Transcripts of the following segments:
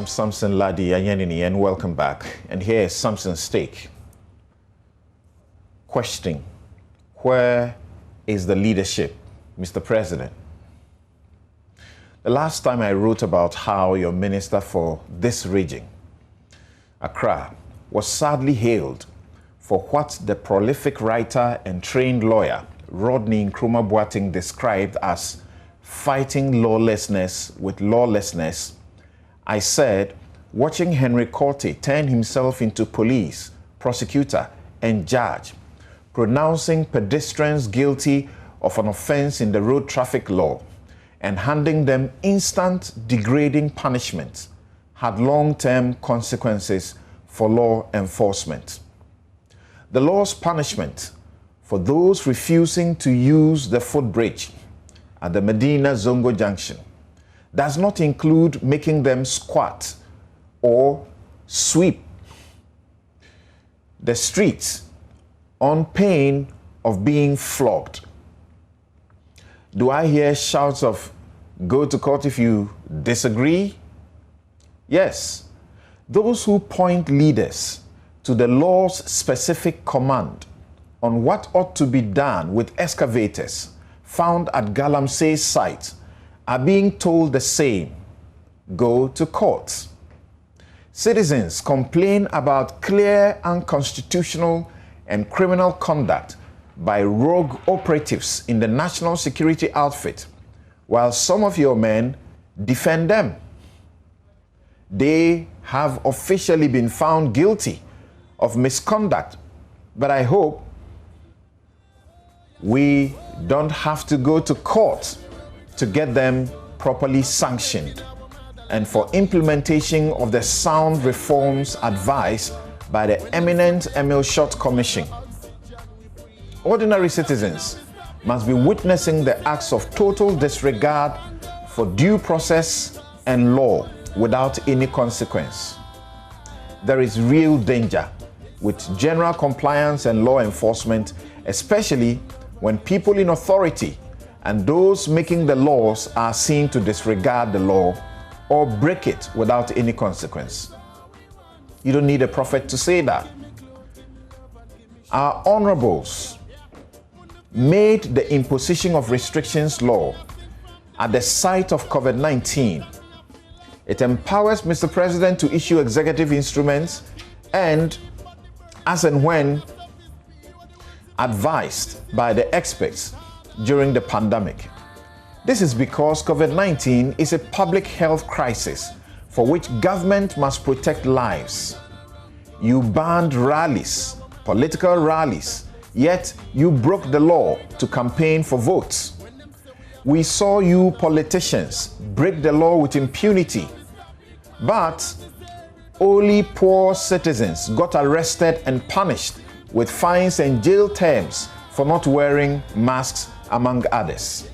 I'm Samson Ladi Ayenini, and welcome back. And here is Samson's take. Questioning, where is the leadership, Mr. President? The last time I wrote about how your minister for this region, Accra, was sadly hailed for what the prolific writer and trained lawyer Rodney Nkrumah Boateng described as fighting lawlessness with lawlessness, I said, watching Henry Korte turn himself into police, prosecutor, and judge, pronouncing pedestrians guilty of an offense in the road traffic law and handing them instant degrading punishment had long-term consequences for law enforcement. The law's punishment for those refusing to use the footbridge at the Medina Zongo Junction does not include making them squat or sweep the streets on pain of being flogged. Do I hear shouts of go to court if you disagree? Yes, those who point leaders to the law's specific command on what ought to be done with excavators found at Galamsey's site are being told the same: go to court. Citizens complain about clear unconstitutional and criminal conduct by rogue operatives in the national security outfit, while some of your men defend them. They have officially been found guilty of misconduct, but I hope we don't have to go to court to get them properly sanctioned and for implementation of the sound reforms advised by the eminent Emil Short Commission. Ordinary citizens must be witnessing the acts of total disregard for due process and law without any consequence. There is real danger with general compliance and law enforcement, especially when people in authority and those making the laws are seen to disregard the law or break it without any consequence. You don't need a prophet to say that. Our honorables made the imposition of restrictions law at the site of COVID-19. It empowers Mr. President to issue executive instruments and, as and when advised by the experts during the pandemic. This is because COVID-19 is a public health crisis for which government must protect lives. You banned rallies, political rallies, yet you broke the law to campaign for votes. We saw you politicians break the law with impunity, but only poor citizens got arrested and punished with fines and jail terms for not wearing masks, among others.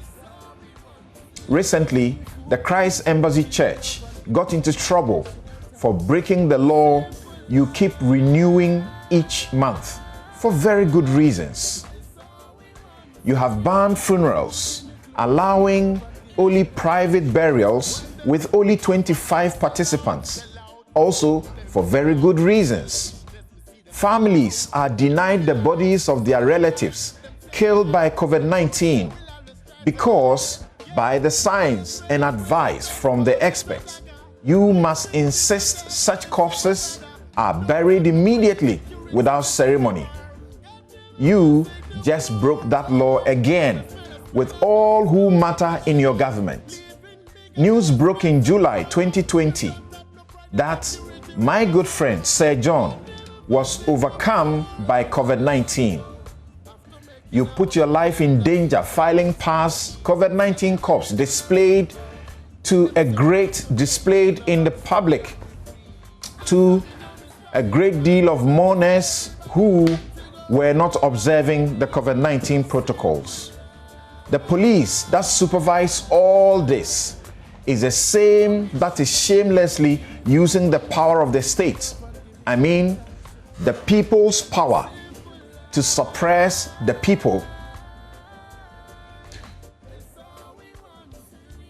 Recently, the Christ Embassy Church got into trouble for breaking the law you keep renewing each month for very good reasons. You have banned funerals, allowing only private burials with only 25 participants, also for very good reasons. Families are denied the bodies of their relatives killed by COVID-19 because, by the signs and advice from the experts, you must insist such corpses are buried immediately without ceremony. You just broke that law again with all who matter in your government. News broke in July 2020 that my good friend Sir John was overcome by COVID-19. You put your life in danger filing past COVID-19 corpse displayed in the public to a great deal of mourners who were not observing the COVID-19 protocols. The police that supervise all this is the same that is shamelessly using the power of the state. I mean, the people's power to suppress the people,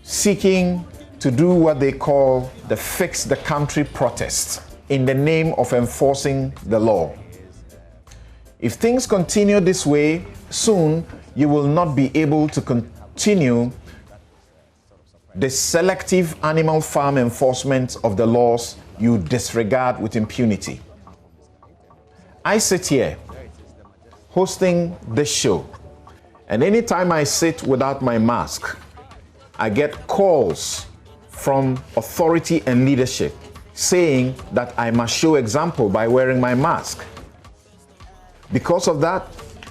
seeking to do what they call the Fix the Country protest in the name of enforcing the law. If things continue this way, soon you will not be able to continue the selective animal farm enforcement of the laws you disregard with impunity. I sit here hosting this show, and anytime I sit without my mask, I get calls from authority and leadership saying that I must show example by wearing my mask. Because of that,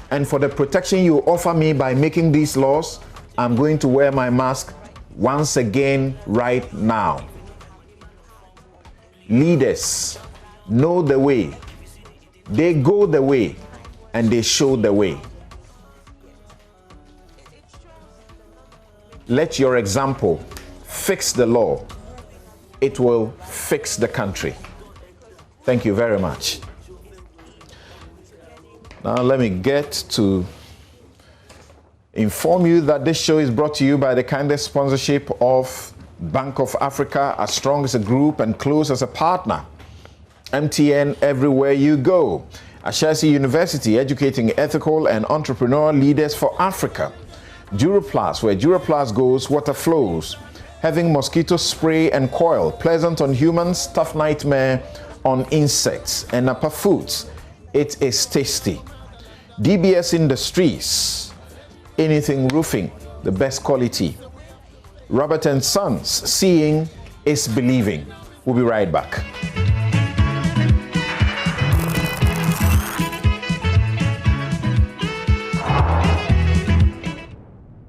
and for the protection you offer me by making these laws, I'm going to wear my mask once again right now. Leaders know the way. They go the way and they show the way. Let your example fix the law. It will fix the country. Thank you very much. Now let me get to inform you that this show is brought to you by the kindest sponsorship of Bank of Africa, as strong as a group and close as a partner. MTN everywhere you go. Ashesi University, educating ethical and entrepreneurial leaders for Africa. Duraplast, where Duraplast goes, water flows. Having mosquito spray and coil, pleasant on humans, tough nightmare on insects. And Napa Foods, it is tasty. DBS Industries, anything roofing, the best quality. Robert & Sons, seeing is believing. We'll be right back.